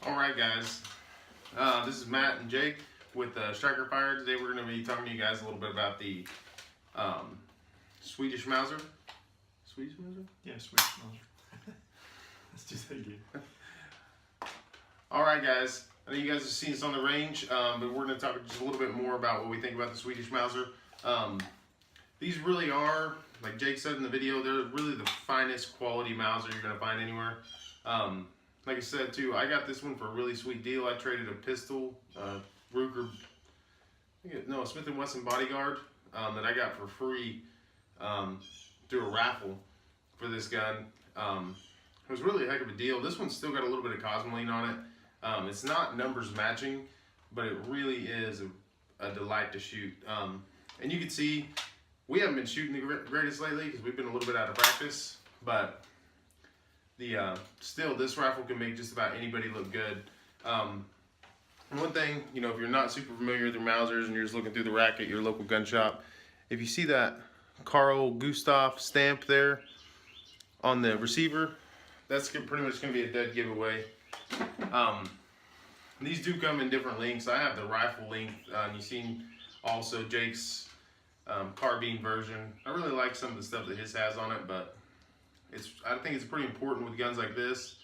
Alright guys, this is Matt and Jake with Strikerfired. Today we're going to be talking to you guys a little bit about the Swedish Mauser. Swedish Mauser? Yeah, Swedish Mauser. Let's do that again. Alright guys, I know you guys have seen us on the range, but we're going to talk just a little bit more about what we think about the Swedish Mauser. These really are, like Jake said in the video, they're really the finest quality Mauser you're going to find anywhere. Like I said too, I got this one for a really sweet deal. I traded a pistol, Ruger, a Smith & Wesson Bodyguard that I got for free through a raffle for this gun. It was really a heck of a deal. This one's still got a little bit of Cosmoline on it. It's not numbers matching, but it really is a delight to shoot. And you can see we haven't been shooting the greatest lately because we've been a little bit out of practice, but still, this rifle can make just about anybody look good. And one thing, if you're not super familiar with your Mausers and you're just looking through the rack at your local gun shop, if you see that Carl Gustav stamp there on the receiver, that's pretty much going to be a dead giveaway. These do come in different lengths. I have the rifle length, and you've seen also Jake's carbine version. I really like some of the stuff that his has on it, but I think it's pretty important with guns like this.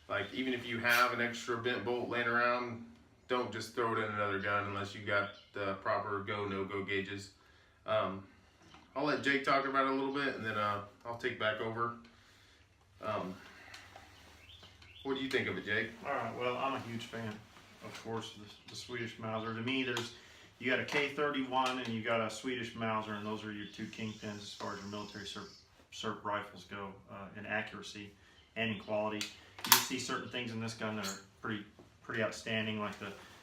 Like, even if you have an extra bent bolt laying around, don't just throw it in another gun unless you got the proper go, no-go gauges. I'll let Jake talk about it a little bit, and then I'll take back over. What do you think of it, Jake? All right, well, I'm a huge fan, of course, of the Swedish Mauser. To me, you got a K31 and you got a Swedish Mauser, and those are your two kingpins as far as your military SERP rifles go in accuracy and in quality. You just see certain things in this gun that are pretty outstanding, like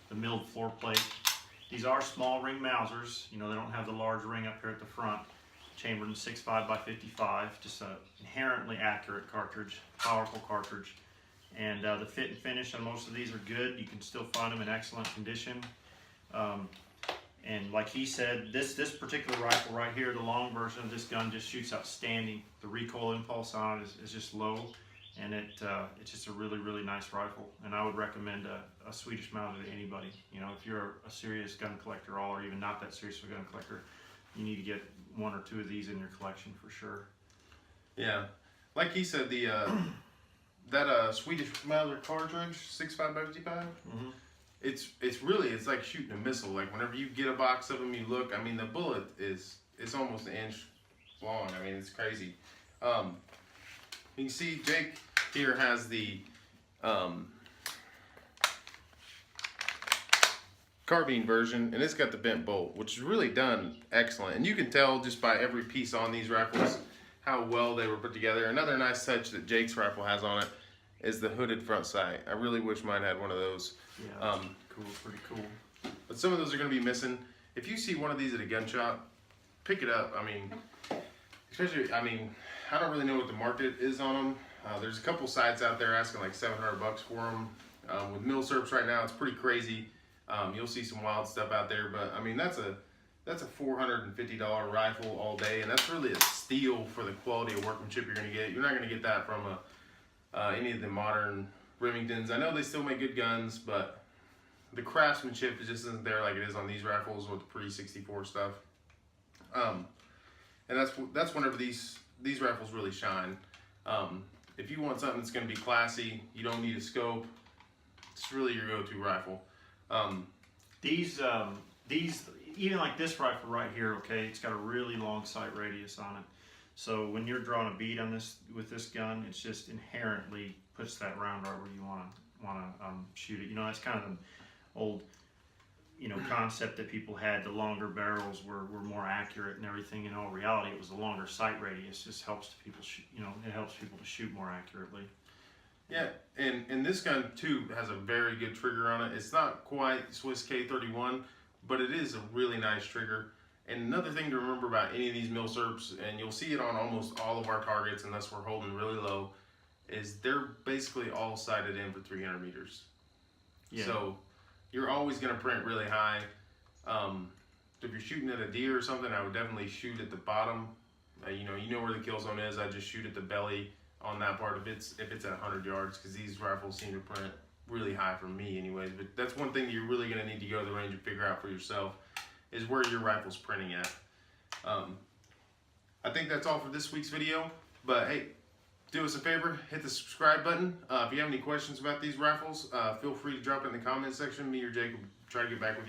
the milled floor plate. These are small ring Mausers. They don't have the large ring up here at the front. Chambered in 6.5 by 55, just an inherently accurate cartridge, powerful cartridge. And the fit and finish on most of these are good. You can still find them in excellent condition. And like he said, this particular rifle right here, the long version of this gun, just shoots outstanding. The recoil impulse on it is just low, and it's just a really, really nice rifle. And I would recommend a Swedish Mauser to anybody. If you're a serious gun collector, or even not that serious of a gun collector, you need to get one or two of these in your collection for sure. Yeah, like he said, that Swedish Mauser cartridge, 6.5 by 55. Mm-hmm. It's like shooting a missile. Like, whenever you get a box of them, you look. I mean, the bullet it's almost an inch long. I mean, it's crazy. You can see Jake here has the carbine version, and it's got the bent bolt, which is really done excellent. And you can tell just by every piece on these rifles how well they were put together. Another nice touch that Jake's rifle has on it is the hooded front sight. I really wish mine had one of those. Yeah, cool, pretty cool. But some of those are going to be missing. If you see one of these at a gun shop, pick it up. I mean, especially, I don't really know what the market is on them. There's a couple sites out there asking like $700 for them. With mil SERPs right now, it's pretty crazy. You'll see some wild stuff out there, but I mean, that's a $450 rifle all day, and that's really a steal for the quality of workmanship you're going to get. You're not going to get that from any of the modern Remingtons. I know they still make good guns, but the craftsmanship just isn't there like it is on these rifles with the pre-64 stuff. And that's whenever these rifles really shine. If you want something that's going to be classy, you don't need a scope, it's really your go-to rifle. These even like this rifle right here, okay, it's got a really long sight radius on it. So when you're drawing a bead on this with this gun, it's just inherently puts that round right where you want to shoot it. That's kind of an old concept that people had. The longer barrels were more accurate and everything. In all reality, it was the longer sight radius. Just helps people it helps people to shoot more accurately. Yeah, and this gun too has a very good trigger on it. It's not quite Swiss K31, but it is a really nice trigger. And another thing to remember about any of these mil SERPs, and you'll see it on almost all of our targets unless we're holding really low, is they're basically all sighted in for 300 meters. Yeah. So you're always going to print really high. If you're shooting at a deer or something, I would definitely shoot at the bottom. You know where the kill zone is. I just shoot at the belly on that part if it's at 100 yards, because these rifles seem to print really high for me anyways. But that's one thing that you're really going to need to go to the range and figure out for yourself, is where your rifle's printing at. I think that's all for this week's video. But hey, do us a favor, hit the subscribe button. If you have any questions about these rifles, feel free to drop it in the comment section. Me or Jake will try to get back with you.